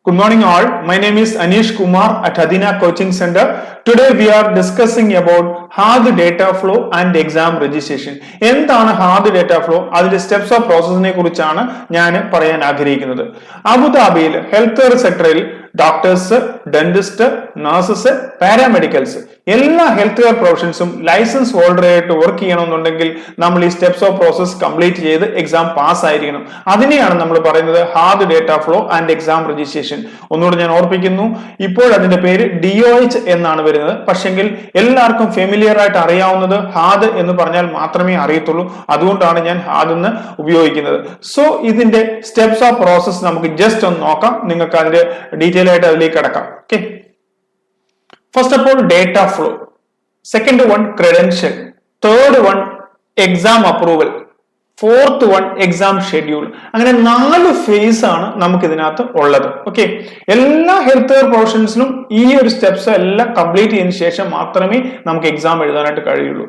Good morning all. My name is Anish Kumar at Adina Coaching Center. Today we are discussing about hard data flow and exam registration. എന്താണ് hard data flow, അതിന്റെ steps of പ്രോസസ്സിനെ കുറിച്ചാണ് ഞാൻ പറയാൻ ആഗ്രഹിക്കുന്നത്. അബുദാബിയിൽ health care സെക്ടറിൽ doctors, dentist, nurses, paramedicals എല്ലാ health care പ്രൊഫഷൻസും licence holder ആയിട്ട് വർക്ക് ചെയ്യണമെന്നുണ്ടെങ്കിൽ നമ്മൾ ഈ സ്റ്റെപ്സ് ഓഫ് പ്രോസസ് കംപ്ലീറ്റ് ചെയ്ത് എക്സാം പാസ് ആയിരിക്കണം. അതിനെയാണ് നമ്മൾ പറയുന്നത് hard data flow and exam registration. ഒന്നുകൂടെ ഞാൻ ഓർപ്പിക്കുന്നു, ഇപ്പോൾ അതിന്റെ പേര് DOH എന്നാണ് വരുന്നത്. പക്ഷെങ്കിൽ എല്ലാവർക്കും ഫെമിലിയർ ആയിട്ട് അറിയാവുന്നത് ഹാർഡ് എന്ന് പറഞ്ഞാൽ മാത്രമേ അറിയത്തുള്ളൂ. അതുകൊണ്ടാണ് ഞാൻ ഹാർഡ് എന്ന് ഉപയോഗിക്കുന്നത്. സോ ഇതിന്റെ സ്റ്റെപ്സ് ഓഫ് പ്രോസസ് നമുക്ക് ജസ്റ്റ് ഒന്ന് നോക്കാം. നിങ്ങൾക്ക് അതിന്റെ ഡീറ്റെയിൽ ആയിട്ട് അതിലേക്ക് കടക്കാം. Okay, first of all data flow, second one credential, third one exam approval, fourth one exam schedule. അങ്ങനെ 4 ഫേസ് ആണ് നമുക്ക് ഇതിനകത്ത് ഉള്ളത്. ഓക്കെ, എല്ലാ ഹെൽത്ത് കെയർ പ്രൊഫഷൻസിലും ഈ ഒരു സ്റ്റെപ്സ് എല്ലാം കംപ്ലീറ്റ് ചെയ്തതിനു ശേഷം മാത്രമേ നമുക്ക് എക്സാം എഴുതാനായിട്ട് കഴിയുള്ളൂ.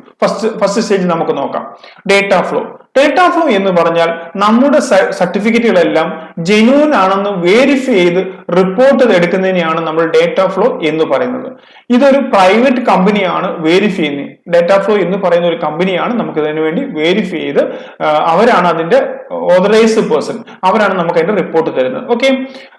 ഫസ്റ്റ് സ്റ്റേജ് നമുക്ക് നോക്കാം. Data flow. ഡേറ്റ ഫ്ലോ എന്ന് പറഞ്ഞാൽ നമ്മുടെ സർട്ടിഫിക്കറ്റുകളെല്ലാം ജെന്യൂൻ ആണെന്ന് വെരിഫൈ ചെയ്ത് റിപ്പോർട്ട് എടുക്കുന്നതിനെയാണ് നമ്മൾ ഡേറ്റ ഫ്ലോ എന്ന് പറയുന്നത്. ഇതൊരു പ്രൈവറ്റ് കമ്പനിയാണ് വെരിഫൈ ചെയ്യുന്നത്. ഡേറ്റ ഫ്ലോ എന്ന് പറയുന്ന ഒരു കമ്പനിയാണ് നമുക്ക് ഇതിനു വേണ്ടി വെരിഫൈ ചെയ്ത് അവരാണ് അതിന്റെ ഓതറൈസ്ഡ് പേഴ്സൺ, അവരാണ് നമുക്ക് അതിന്റെ റിപ്പോർട്ട് തരുന്നത്. ഓക്കെ,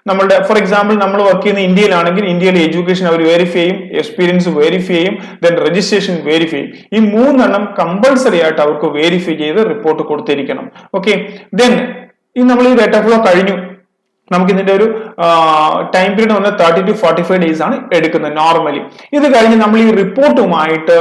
നമ്മളുടെ ഫോർ എക്സാമ്പിൾ നമ്മൾ വർക്ക് ചെയ്യുന്ന ഇന്ത്യയിലാണെങ്കിൽ ഇന്ത്യയിലെ എഡ്യൂക്കേഷൻ അവർ വെരിഫൈ ചെയ്യും, എക്സ്പീരിയൻസ് വെരിഫൈ ചെയ്യും, ദെൻ രജിസ്ട്രേഷൻ വെരിഫൈ ചെയ്യും. ഈ 3 കമ്പൾസറി ആയിട്ട് അവർക്ക് വെരിഫൈ ചെയ്ത് റിപ്പോർട്ട് കൊടുത്തിരിക്കണം. ഓക്കെ, ദെൻ നമ്മൾ ഈ ഡേറ്റ ഫ്ലോ കഴിഞ്ഞു. നമുക്ക് ഇതിന്റെ ഒരു ടൈം പീരീഡ് വന്ന് 30 to 45 ഡേയ്സ് ആണ് എടുക്കുന്നത് നോർമലി. ഇത് കഴിഞ്ഞ് നമ്മൾ ഈ റിപ്പോർട്ടുമായിട്ട്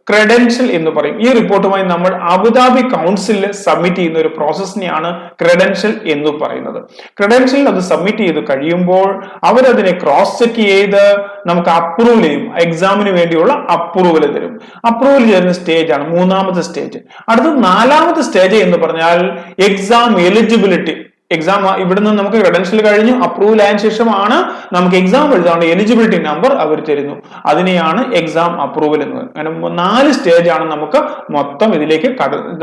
ക്രെഡൻഷ്യൽ എന്ന് പറയും. ഈ റിപ്പോർട്ടുമായി നമ്മൾ അബുദാബി കൗൺസിലിൽ സബ്മിറ്റ് ചെയ്യുന്ന ഒരു പ്രോസസ്സിനെയാണ് ക്രെഡൻഷ്യൽ എന്ന് പറയുന്നത്. ക്രെഡൻഷ്യൽ അത് സബ്മിറ്റ് ചെയ്ത് കഴിയുമ്പോൾ അവരതിനെ ക്രോസ് ചെക്ക് ചെയ്ത് നമുക്ക് അപ്രൂവൽ ചെയ്യും. എക്സാമിന് വേണ്ടിയുള്ള അപ്രൂവൽ തരും. അപ്രൂവൽ ചെയ്യുന്ന സ്റ്റേജ് ആണ് 3ാമത്തെ സ്റ്റേജ്. അടുത്ത 4ാമത്തെ സ്റ്റേജ് എന്ന് പറഞ്ഞാൽ എക്സാം എലിജിബിലിറ്റി. എക്സാം ഇവിടുന്ന് നമുക്ക് ക്രെഡൻഷ്യൽ കഴിഞ്ഞു, അപ്രൂവൽ ആയതിനു ശേഷമാണ് നമുക്ക് എക്സാം എഴുതാനുള്ള എലിജിബിലിറ്റി നമ്പർ അവർ തരുന്നു. അതിനെയാണ് എക്സാം അപ്രൂവൽ എന്ന്. അങ്ങനെ 4 സ്റ്റേജ് ആണ് നമുക്ക് മൊത്തം ഇതിലേക്ക്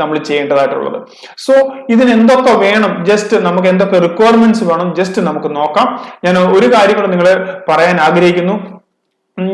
നമ്മൾ ചെയ്യേണ്ടതായിട്ടുള്ളത്. സോ ഇതിന് എന്തൊക്കെ വേണം, ജസ്റ്റ് നമുക്ക് എന്തൊക്കെ റിക്വയർമെന്റ്സ് വേണം ജസ്റ്റ് നമുക്ക് നോക്കാം. ഞാൻ ഒരു കാര്യം കൂടെ നിങ്ങളെ പറയാൻ ആഗ്രഹിക്കുന്നു.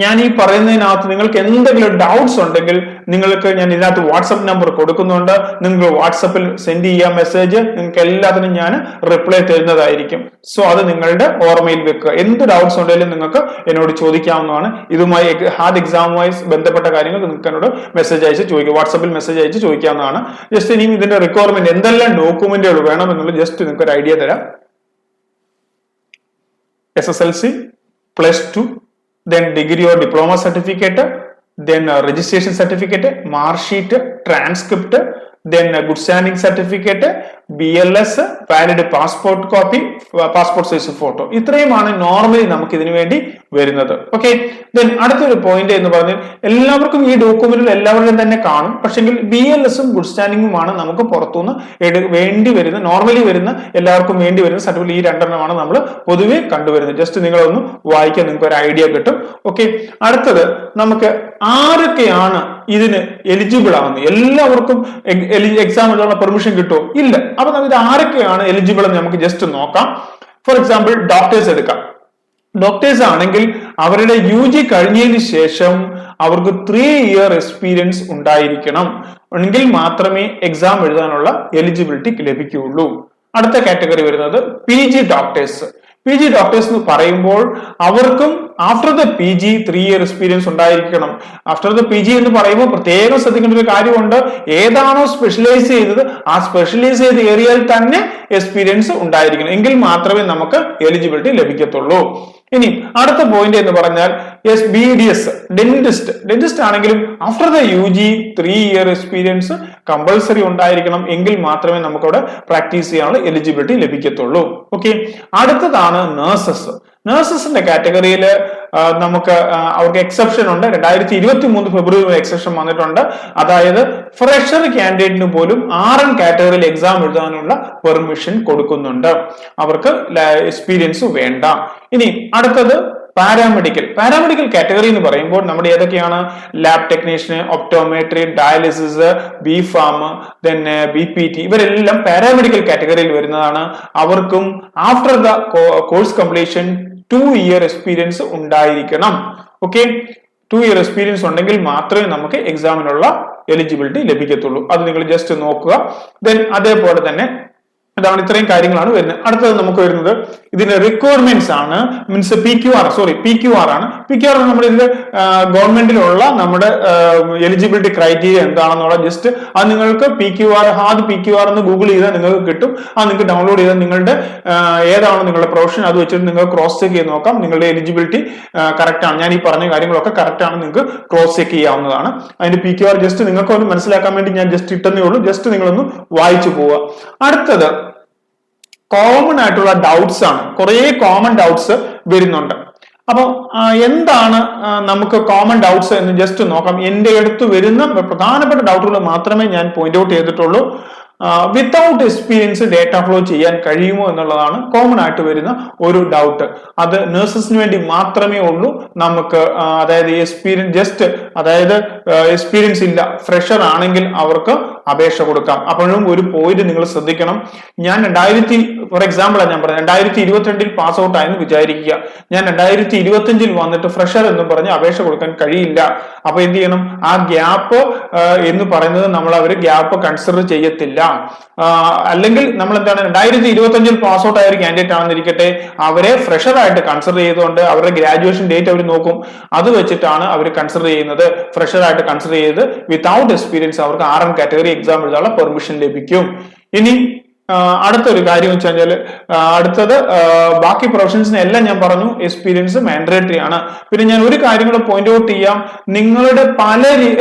ഞാൻ ഈ പറയുന്നതിനകത്ത് നിങ്ങൾക്ക് എന്തെങ്കിലും ഡൗട്ട്സ് ഉണ്ടെങ്കിൽ നിങ്ങൾക്ക് ഞാൻ ഇതിനകത്ത് വാട്സപ്പ് നമ്പർ കൊടുക്കുന്നുണ്ട്. നിങ്ങൾക്ക് വാട്സപ്പിൽ സെൻഡ് ചെയ്യാം മെസ്സേജ്. നിങ്ങൾക്ക് എല്ലാത്തിനും ഞാൻ റിപ്ലൈ തരുന്നതായിരിക്കും. സോ അത് നിങ്ങളുടെ ഓർമ്മയിൽ വെക്കുക. എന്ത് ഡൗട്ട്സ് ഉണ്ടെങ്കിലും നിങ്ങൾക്ക് എന്നോട് ചോദിക്കാവുന്നതാണ്. ഇതുമായി ഹാർഡ് എക്സാമുമായി ബന്ധപ്പെട്ട കാര്യങ്ങൾ നിങ്ങൾക്ക് എന്നോട് മെസ്സേജ് അയച്ച് ചോദിക്കുക, വാട്സപ്പിൽ മെസ്സേജ് അയച്ച് ചോദിക്കാവുന്നതാണ്. ജസ്റ്റ് ഇനിയും ഇതിന്റെ റിക്വയർമെന്റ് എന്തെല്ലാം ഡോക്യുമെന്റുകൾ വേണം എന്നുള്ളത് ജസ്റ്റ് നിങ്ങൾക്ക് ഒരു ഐഡിയ തരാം. SSLC, +2, then degree or diploma certificate, then registration certificate, mark sheet, transcript, then good standing certificate, BLS, valid passport copy, passport size photo. ഇത്രയുമാണ് നോർമലി നമുക്ക് ഇതിനു വേണ്ടി വരുന്നത്. ഓക്കെ, ദെൻ അടുത്തൊരു പോയിന്റ് എന്ന് പറഞ്ഞാൽ എല്ലാവർക്കും ഈ ഡോക്യുമെന്റിൽ എല്ലാവരുടെയും തന്നെ കാണും. പക്ഷെങ്കിൽ BLS-ഉം ഗുഡ് സ്റ്റാൻഡിങ്ങുമാണ് നമുക്ക് പുറത്തുനിന്ന് വേണ്ടി വരുന്ന, നോർമലി വരുന്ന എല്ലാവർക്കും വേണ്ടി വരുന്ന സർട്ടിഫിക്കറ്റ്. ഈ 2 നമ്മൾ പൊതുവെ കണ്ടുവരുന്നത്. ജസ്റ്റ് നിങ്ങളൊന്ന് വായിക്കാൻ നിങ്ങൾക്ക് ഒരു ഐഡിയ കിട്ടും. ഓക്കെ, അടുത്തത് നമുക്ക് ആരൊക്കെയാണ് ഇതിന് എലിജിബിൾ ആവുന്നത്. എല്ലാവർക്കും എക്സാം എഴുതാനുള്ള പെർമിഷൻ കിട്ടുമോ? ഇല്ല. അപ്പൊ നമുക്ക് ഇത് ആരൊക്കെയാണ് എലിജിബിൾ എന്ന് നമുക്ക് ജസ്റ്റ് നോക്കാം. ഫോർ എക്സാമ്പിൾ ഡോക്ടേഴ്സ് എടുക്കാം. ഡോക്ടേഴ്സ് ആണെങ്കിൽ അവരുടെ UG കഴിഞ്ഞതിന് ശേഷം അവർക്ക് 3 ഇയർ എക്സ്പീരിയൻസ് ഉണ്ടായിരിക്കണം എങ്കിൽ മാത്രമേ എക്സാം എഴുതാനുള്ള എലിജിബിലിറ്റി ലഭിക്കുകയുള്ളൂ. അടുത്ത കാറ്റഗറി വരുന്നത് PG ഡോക്ടേഴ്സ്. PG ഡോക്ടേഴ്സ് എന്ന് പറയുമ്പോൾ അവർക്കും after the PG 3 year experience ഉണ്ടായിരിക്കണം. ആഫ്റ്റർ ദ PG എന്ന് പറയുമ്പോൾ പ്രത്യേകം ശ്രദ്ധിക്കേണ്ട ഒരു കാര്യമുണ്ട്. ഏതാണോ സ്പെഷ്യലൈസ് ചെയ്തത് ആ സ്പെഷ്യലൈസ് ചെയ്ത ഏരിയയിൽ തന്നെ എക്സ്പീരിയൻസ് ഉണ്ടായിരിക്കണം. എങ്കിൽ മാത്രമേ നമുക്ക് എലിജിബിലിറ്റി ലഭിക്കത്തുള്ളൂ. ഇനി അടുത്ത പോയിന്റ് എന്ന് പറഞ്ഞാൽ BDS, ഡെന്റിസ്റ്റ് ആണെങ്കിലും after the UG 3 year experience compulsory ഉണ്ടായിരിക്കണം. എങ്കിൽ മാത്രമേ നമുക്കവിടെ പ്രാക്ടീസ് ചെയ്യാനുള്ള എലിജിബിലിറ്റി ലഭിക്കത്തുള്ളൂ. ഓക്കെ, അടുത്തതാണ് നഴ്സസിന്റെ കാറ്റഗറിയിൽ നമുക്ക് അവർക്ക് എക്സെപ്ഷൻ ഉണ്ട്. 2023 ഫെബ്രുവരി എക്സെപ്ഷൻ വന്നിട്ടുണ്ട്. അതായത് ഫ്രഷർ കാൻഡിഡേറ്റിന് പോലും RN കാറ്റഗറിയിൽ എക്സാം എഴുതാനുള്ള പെർമിഷൻ കൊടുക്കുന്നുണ്ട്. അവർക്ക് എക്സ്പീരിയൻസ് വേണ്ട. ഇനി അടുത്തത് പാരാമെഡിക്കൽ കാറ്റഗറി എന്ന് പറയുമ്പോൾ നമ്മുടെ ഏതൊക്കെയാണ്? Lab technician, optometry, dialysis, BPharm, then BPT, ഇവരെല്ലാം പാരാമെഡിക്കൽ കാറ്റഗറിയിൽ വരുന്നതാണ്. അവർക്കും after the course completion 2 year experience ഉണ്ടായിരിക്കണം. ഓക്കെ, 2 year എക്സ്പീരിയൻസ് ഉണ്ടെങ്കിൽ മാത്രമേ നമുക്ക് എക്സാമിനുള്ള എലിജിബിലിറ്റി ലഭിക്കത്തുള്ളൂ. അത് നിങ്ങൾ ജസ്റ്റ് നോക്കുക. ദെൻ അതേപോലെ തന്നെ അതാണ് ഇത്രയും കാര്യങ്ങളാണ് വരുന്നത്. അടുത്തത് നമുക്ക് വരുന്നത് ഇതിന്റെ റിക്വയർമെന്റ്സ് ആണ്. മീൻസ് PQR ആണ്. PQR നമ്മുടെ ഇതിൽ ഗവൺമെന്റിലുള്ള നമ്മുടെ എലിജിബിലിറ്റി ക്രൈറ്റീരിയ എന്താണെന്നുള്ള ജസ്റ്റ് അത് നിങ്ങൾക്ക് ഹാദ് PQR എന്ന് ഗൂഗിൾ ചെയ്താൽ നിങ്ങൾക്ക് കിട്ടും. അത് നിങ്ങൾക്ക് ഡൗൺലോഡ് ചെയ്താൽ നിങ്ങളുടെ ഏതാണ് നിങ്ങളുടെ പ്രൊഫഷൻ അത് വെച്ചിട്ട് നിങ്ങൾക്ക് ക്രോസ് ചെക്ക് ചെയ്ത് നോക്കാം. നിങ്ങളുടെ എലിജിബിലിറ്റി കറക്റ്റ് ആണ്, ഞാൻ ഈ പറഞ്ഞ കാര്യങ്ങളൊക്കെ കറക്റ്റ് ആണ്, നിങ്ങൾക്ക് ക്രോസ് ചെക്ക് ചെയ്യാവുന്നതാണ്. അതിന്റെ PQR ജസ്റ്റ് നിങ്ങൾക്ക് ഒന്ന് മനസ്സിലാക്കാൻ വേണ്ടി ഞാൻ ജസ്റ്റ് ഇട്ടതേ ഉള്ളൂ. ജസ്റ്റ് നിങ്ങളൊന്ന് വായിച്ചു പോവുക. അടുത്തത് കോമൺ ആയിട്ടുള്ള ഡൗട്ട്സ് ആണ്. കുറെ കോമൺ ഡൗട്ട്സ് വരുന്നുണ്ട്. അപ്പൊ എന്താണ് നമുക്ക് കോമൺ ഡൗട്ട്സ് എന്ന് ജസ്റ്റ് നോക്കാം. എന്റെ അടുത്ത് വരുന്ന പ്രധാനപ്പെട്ട ഡൗട്ടുകൾ മാത്രമേ ഞാൻ പോയിന്റ് ഔട്ട് ചെയ്തിട്ടുള്ളൂ. വിത്തൗട്ട് എക്സ്പീരിയൻസ് ഡേറ്റ ഫ്ലോ ചെയ്യാൻ കഴിയുമോ എന്നുള്ളതാണ് കോമൺ ആയിട്ട് വരുന്ന ഒരു ഡൗട്ട്. അത് നഴ്സസിന് വേണ്ടി മാത്രമേ ഉള്ളൂ. നമുക്ക് അതായത് എക്സ്പീരിയൻസ് ഇല്ല, ഫ്രഷർ ആണെങ്കിൽ അവർക്ക് അപേക്ഷ കൊടുക്കാം. അപ്പോഴും ഒരു പോയിന്റ് നിങ്ങൾ ശ്രദ്ധിക്കണം. ഞാൻ ഫോർ എക്സാമ്പിൾ ഞാൻ പറഞ്ഞത് 2022 പാസ് ഔട്ട് ആയെന്ന് വിചാരിക്കുക. ഞാൻ 2025 വന്നിട്ട് ഫ്രഷർ എന്ന് പറഞ്ഞ് അപേക്ഷ കൊടുക്കാൻ കഴിയില്ല. അപ്പൊ എന്ത് ചെയ്യണം? ആ ഗ്യാപ്പ് എന്ന് പറയുന്നത് നമ്മൾ ഗ്യാപ്പ് കൺസിഡർ ചെയ്യത്തില്ല. അല്ലെങ്കിൽ നമ്മൾ എന്താണ് 2025 പാസ് ഔട്ട് ആയ ഒരു കാൻഡിഡേറ്റ് ആണെന്നിരിക്കട്ടെ, അവരെ ഫ്രഷർ ആയിട്ട് കൺസിഡർ ചെയ്തുകൊണ്ട് അവരുടെ ഗ്രാജുവേഷൻ ഡേറ്റ് അവർ നോക്കും. അത് വെച്ചിട്ടാണ് അവർ കൺസിഡർ ചെയ്യുന്നത്. ഫ്രഷർ ആയിട്ട് കൺസിഡർ ചെയ്ത് വിത്തൗട്ട് എക്സ്പീരിയൻസ് അവർക്ക് RM കാറ്റഗറി എക്സാം എഴുതാനുള്ള പെർമിഷൻ ലഭിക്കും. ഇനി അടുത്തൊരു കാര്യം വെച്ച് കഴിഞ്ഞാൽ അടുത്തത് ബാക്കി പ്രൊഫഷൻസിനെ എല്ലാം ഞാൻ പറഞ്ഞു എക്സ്പീരിയൻസ് മാൻഡേറ്ററി ആണ്. പിന്നെ ഞാൻ ഒരു കാര്യം കൂടെ പോയിന്റ് ഔട്ട് ചെയ്യാം. നിങ്ങളുടെ പല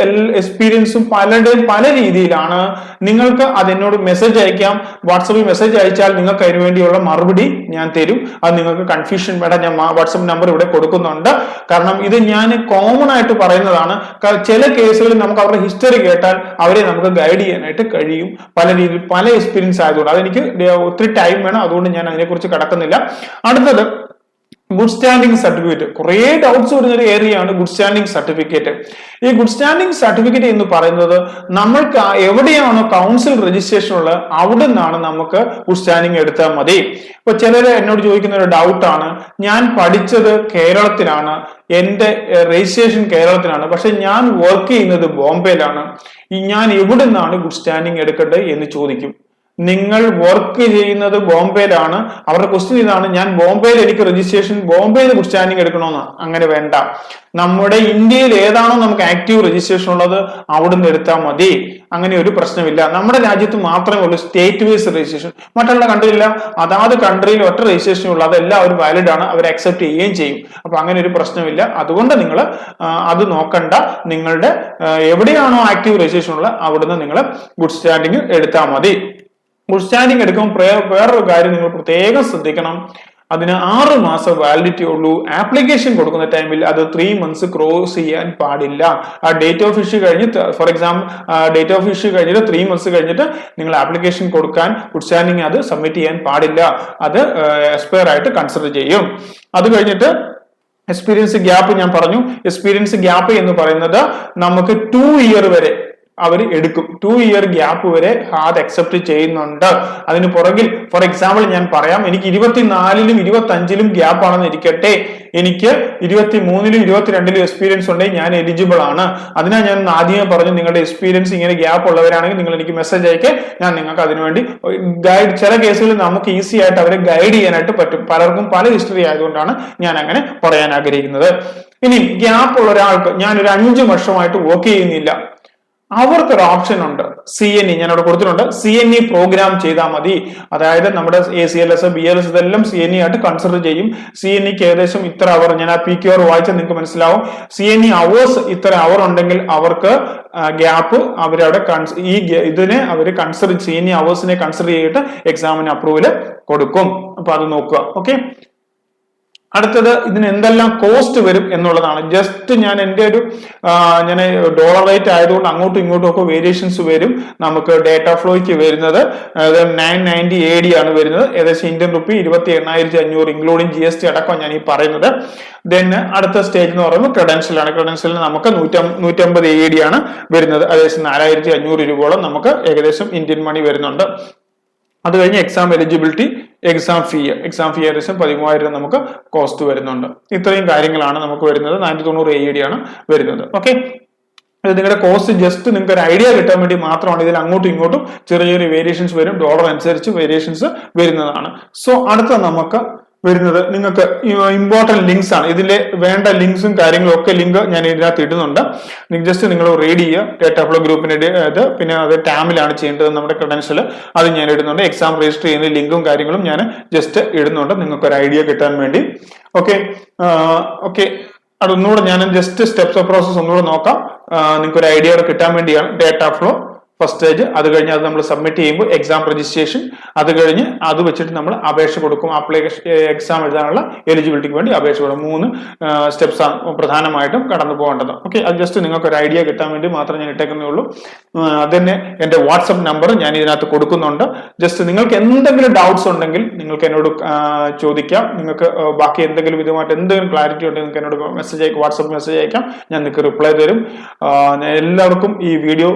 എക്സ്പീരിയൻസും പലരുടെയും പല രീതിയിലാണ്. നിങ്ങൾക്ക് അതെന്നോട് മെസ്സേജ് അയക്കാം. വാട്സപ്പിൽ മെസ്സേജ് അയച്ചാൽ നിങ്ങൾക്ക് അതിനു വേണ്ടിയുള്ള മറുപടി ഞാൻ തരും. അത് നിങ്ങൾക്ക് കൺഫ്യൂഷൻ വേണ്ട, ഞാൻ വാട്സപ്പ് നമ്പർ ഇവിടെ കൊടുക്കുന്നുണ്ട്. കാരണം ഇത് ഞാൻ കോമൺ ആയിട്ട് പറയുന്നതാണ്. ചില കേസുകളിൽ നമുക്ക് അവരുടെ ഹിസ്റ്ററി കേട്ടാൽ അവരെ നമുക്ക് ഗൈഡ് ചെയ്യാനായിട്ട് കഴിയും. പല രീതിയിൽ പല എക്സ്പീരിയൻസ് ആയതുകൊണ്ട് അതെനിക്ക് ഒത്തിരി ടൈം വേണം, അതുകൊണ്ട് ഞാൻ അതിനെക്കുറിച്ച് കടക്കുന്നില്ല. അടുത്തത് ഗുഡ് സ്റ്റാൻഡിംഗ് സർട്ടിഫിക്കറ്റ്. കുറെ ഡൗട്ട്സ് വരുന്ന ഒരു ഏരിയയാണ് ഗുഡ് സ്റ്റാൻഡിംഗ് സർട്ടിഫിക്കറ്റ്. ഈ ഗുഡ് സ്റ്റാൻഡിംഗ് സർട്ടിഫിക്കറ്റ് എന്ന് പറയുന്നത് നമ്മൾക്ക് എവിടെയാണോ കൗൺസിൽ രജിസ്ട്രേഷൻ ഉള്ളത് അവിടെ നിന്നാണ് നമുക്ക് ഗുഡ് സ്റ്റാൻഡിംഗ് എടുത്താൽ മതി. ഇപ്പൊ ചിലര് എന്നോട് ചോദിക്കുന്ന ഒരു ഡൗട്ടാണ്, ഞാൻ പഠിച്ചത് കേരളത്തിലാണ്, എന്റെ രജിസ്ട്രേഷൻ കേരളത്തിലാണ്, പക്ഷെ ഞാൻ വർക്ക് ചെയ്യുന്നത് ബോംബെയിലാണ്, ഞാൻ എവിടെ നിന്നാണ് ഗുഡ് സ്റ്റാൻഡിംഗ് എടുക്കേണ്ടത് എന്ന് ചോദിക്കും. നിങ്ങൾ വർക്ക് ചെയ്യുന്നത് ബോംബെയിലാണ്. അവരുടെ ക്വസ്റ്റ്യൻ ഇതാണ്, ഞാൻ ബോംബെയിൽ എനിക്ക് രജിസ്ട്രേഷൻ ബോംബെയിൽ ഗുഡ് സ്റ്റാൻഡിംഗ് എടുക്കണമെന്ന്. അങ്ങനെ വേണ്ട. നമ്മുടെ ഇന്ത്യയിൽ ഏതാണോ നമുക്ക് ആക്റ്റീവ് രജിസ്ട്രേഷൻ ഉള്ളത് അവിടുന്ന് എടുത്താൽ മതി. അങ്ങനെ ഒരു പ്രശ്നമില്ല. നമ്മുടെ രാജ്യത്ത് മാത്രമേ ഉള്ളൂ സ്റ്റേറ്റ് വൈസ് രജിസ്ട്രേഷൻ. മറ്റുള്ള കൺട്രിയില്ല. അതാത് കൺട്രിയിൽ ഒറ്റ രജിസ്ട്രേഷൻ ഉള്ളൂ. അതെല്ലാം അവർ വാലിഡ് ആണ്, അവർ അക്സെപ്റ്റ് ചെയ്യുകയും ചെയ്യും. അപ്പൊ അങ്ങനെ ഒരു പ്രശ്നമില്ല. അതുകൊണ്ട് നിങ്ങൾ അത് നോക്കണ്ട. നിങ്ങളുടെ എവിടെയാണോ ആക്റ്റീവ് രജിസ്ട്രേഷൻ ഉള്ളത് അവിടുന്ന് നിങ്ങൾ ഗുഡ് സ്റ്റാൻഡിംഗ് എടുത്താൽ മതി. ഗുഡ് സ്റ്റാൻഡിംഗ് എടുക്കുമ്പോൾ വേറൊരു കാര്യം നിങ്ങൾ പ്രത്യേകം ശ്രദ്ധിക്കണം. അതിന് 6 മാസം വാലിഡിറ്റി ഉള്ളൂ. ആപ്ലിക്കേഷൻ കൊടുക്കുന്ന ടൈമിൽ അത് 3 months ക്രോസ് ചെയ്യാൻ പാടില്ല. ആ ഡേറ്റ് ഓഫ് ഇഷ്യൂ കഴിഞ്ഞ് for example date of issue കഴിഞ്ഞിട്ട് 3 months കഴിഞ്ഞിട്ട് നിങ്ങൾ ആപ്ലിക്കേഷൻ കൊടുക്കാൻ ഗുഡ് സ്റ്റാൻഡിംഗ് അത് സബ്മിറ്റ് ചെയ്യാൻ പാടില്ല. അത് എക്സ്പയർ ആയിട്ട് കൺസിഡർ ചെയ്യും. അത് കഴിഞ്ഞിട്ട് എക്സ്പീരിയൻസ് ഗ്യാപ്പ് ഞാൻ പറഞ്ഞു. എക്സ്പീരിയൻസ് ഗ്യാപ്പ് എന്ന് പറയുന്നത് നമുക്ക് 2 year വരെ അവർ എടുക്കും. 2 year ഗ്യാപ്പ് വരെ അത് അക്സെപ്റ്റ് ചെയ്യുന്നുണ്ട്. അതിന് പുറകിൽ ഫോർ എക്സാമ്പിൾ ഞാൻ പറയാം, എനിക്ക് 24-ലും 25-ലും ഗ്യാപ്പ് ആണെന്ന് ഇരിക്കട്ടെ, എനിക്ക് 23-ലും 22-ലും എക്സ്പീരിയൻസ് ഉണ്ടെങ്കിൽ ഞാൻ എലിജിബിൾ ആണ്. അതിനാൽ ഞാൻ ആദ്യമേ പറഞ്ഞു, നിങ്ങളുടെ എക്സ്പീരിയൻസ് ഇങ്ങനെ ഗ്യാപ്പ് ഉള്ളവരാണെങ്കിൽ നിങ്ങൾ എനിക്ക് മെസ്സേജ് അയക്കെ, ഞാൻ നിങ്ങൾക്ക് അതിനുവേണ്ടി ഗൈഡ്. ചില കേസുകളിൽ നമുക്ക് ഈസി ആയിട്ട് അവരെ ഗൈഡ് ചെയ്യാനായിട്ട് പറ്റും. പലർക്കും പല ഹിസ്റ്ററി ആയതുകൊണ്ടാണ് ഞാൻ അങ്ങനെ പറയാൻ ആഗ്രഹിക്കുന്നത്. ഇനി ഗ്യാപ്പ് ഉള്ള ഒരാൾക്ക്, ഞാനൊരു 5 വർഷമായിട്ട് വർക്ക് ചെയ്യുന്നില്ല, അവർക്കൊരു ഓപ്ഷൻ ഉണ്ട്. CNE ഞാൻ അവിടെ കൊടുത്തിട്ടുണ്ട്. CNE പ്രോഗ്രാം ചെയ്താൽ മതി. അതായത് നമ്മുടെ ACLS BLS ഇതെല്ലാം CNE ആയിട്ട് കൺസിഡർ ചെയ്യും. CNEക്ക് ഏകദേശം ഇത്ര അവർ, ഞാൻ ആ PQR വായിച്ചാൽ നിങ്ങൾക്ക് മനസ്സിലാവും. CNE അവേഴ്സ് ഇത്ര അവർ ഉണ്ടെങ്കിൽ അവർക്ക് ഗ്യാപ്പ് അവരവിടെ ഇതിനെ അവർ കൺസിഡർ CNE അവേഴ്സിനെ കൺസിഡർ ചെയ്തിട്ട് എക്സാമിന് അപ്രൂവൽ കൊടുക്കും. അപ്പൊ അത് നോക്കുക. ഓക്കെ, അടുത്തത് ഇതിന് എന്തെല്ലാം കോസ്റ്റ് വരും എന്നുള്ളതാണ്. ജസ്റ്റ് ഞാൻ എൻ്റെ ഞാൻ ഡോളർ റേറ്റ് ആയതുകൊണ്ട് അങ്ങോട്ടും ഇങ്ങോട്ടും ഒക്കെ വേരിയേഷൻസ് വരും. നമുക്ക് ഡേറ്റ ഫ്ലോയ്ക്ക് വരുന്നത് 990 AD ആണ് വരുന്നത്. ഏകദേശം ഇന്ത്യൻ റുപ്പി 28,500 ഇൻക്ലൂഡിങ് GST അടക്കം ഞാൻ ഈ പറയുന്നത്. ദെൻ അടുത്ത സ്റ്റേജ് എന്ന് പറയുമ്പോൾ ക്രെഡൻഷ്യൽ ആണ്. ക്രെഡൻഷ്യലിന് നമുക്ക് 150 AD ആണ് വരുന്നത്. ഏകദേശം 4,500 രൂപയോളം നമുക്ക് ഏകദേശം ഇന്ത്യൻ മണി വരുന്നുണ്ട്. അത് കഴിഞ്ഞ് എക്സാം എലിജിബിലിറ്റി, എക്സാം ഫീ ഏകദേശം 13,000 നമുക്ക് കോസ്റ്റ് വരുന്നുണ്ട്. ഇത്രയും കാര്യങ്ങളാണ് നമുക്ക് വരുന്നത്. 490 AED ആണ് വരുന്നത്. ഓക്കെ, ഇത് നിങ്ങളുടെ കോസ്റ്റ് ജസ്റ്റ് നിങ്ങൾക്ക് ഒരു ഐഡിയ കിട്ടാൻ വേണ്ടി മാത്രമാണ്. ഇതിൽ അങ്ങോട്ടും ഇങ്ങോട്ടും ചെറിയ ചെറിയ വേരിയേഷൻസ് വരും, ഡോളർ അനുസരിച്ച് വേരിയേഷൻസ് വരുന്നതാണ്. സോ അടുത്ത നമുക്ക് വരുന്നത് നിങ്ങൾക്ക് ഇമ്പോർട്ടന്റ് ലിങ്ക്സ് ആണ്. ഇതിലെ വേണ്ട ലിങ്ക്സും കാര്യങ്ങളും ഒക്കെ ലിങ്ക് ഞാൻ ഇതിനകത്ത് ഇടുന്നുണ്ട്. ജസ്റ്റ് നിങ്ങൾ റീഡ് ചെയ്യുക. ഡേറ്റ ഫ്ലോ ഗ്രൂപ്പിന്റെ ഇത്, പിന്നെ അത് ടാമിലാണ് ചെയ്യേണ്ടത് നമ്മുടെ ക്രെഡൻഷ്യൽ, അത് ഞാൻ ഇടുന്നുണ്ട്. എക്സാം രജിസ്റ്റർ ചെയ്യുന്ന ലിങ്കും കാര്യങ്ങളും ഞാൻ ജസ്റ്റ് ഇടുന്നുണ്ട് നിങ്ങൾക്ക് ഒരു ഐഡിയ കിട്ടാൻ വേണ്ടി. ഓക്കെ ഓക്കെ, അതൊന്നുകൂടെ ഞാൻ ജസ്റ്റ് സ്റ്റെപ്സ് ഓഫ് പ്രോസസ് ഒന്നുകൂടെ നോക്കാം. നിങ്ങൾക്ക് ഒരു ഐഡിയ കിട്ടാൻ വേണ്ടിയാണ്. ഡേറ്റ ഫ്ലോ ഫസ്റ്റ് സ്റ്റേജ്, അത് കഴിഞ്ഞ് അത് നമ്മൾ സബ്മിറ്റ് ചെയ്യുമ്പോൾ എക്സാം രജിസ്ട്രേഷൻ, അത് കഴിഞ്ഞ് അത് വെച്ചിട്ട് നമ്മൾ അപേക്ഷ കൊടുക്കും. ആപ്ലിക്കേഷൻ എക്സാം എഴുതാനുള്ള എലിജിബിലിറ്റിക്ക് വേണ്ടി അപേക്ഷ കൊടുക്കും. 3 സ്റ്റെപ്സ് ആണ് പ്രധാനമായിട്ടും കടന്നു പോകേണ്ടത്. ഓക്കെ, അത് ജസ്റ്റ് നിങ്ങൾക്ക് ഒരു ഐഡിയ കിട്ടാൻ വേണ്ടി മാത്രം ഞാൻ ഇട്ടേക്കുന്നേ ഉള്ളൂ. അതന്നെ എന്റെ വാട്സപ്പ് നമ്പർ ഞാൻ ഇതിനകത്ത് കൊടുക്കുന്നുണ്ട്. ജസ്റ്റ് നിങ്ങൾക്ക് എന്തെങ്കിലും ഡൗട്ട്സ് ഉണ്ടെങ്കിൽ നിങ്ങൾക്ക് എന്നോട് ചോദിക്കാം. നിങ്ങൾക്ക് ബാക്കി എന്തെങ്കിലും ഇതുമായിട്ട് എന്തെങ്കിലും ക്ലാരിറ്റി ഉണ്ടെങ്കിൽ നിങ്ങൾക്ക് എന്നോട് മെസ്സേജ് അയക്കാം, വാട്സപ്പ് മെസ്സേജ് അയക്കാം. ഞാൻ നിങ്ങൾക്ക് റിപ്ലൈ തരും. എല്ലാവർക്കും ഈ വീഡിയോ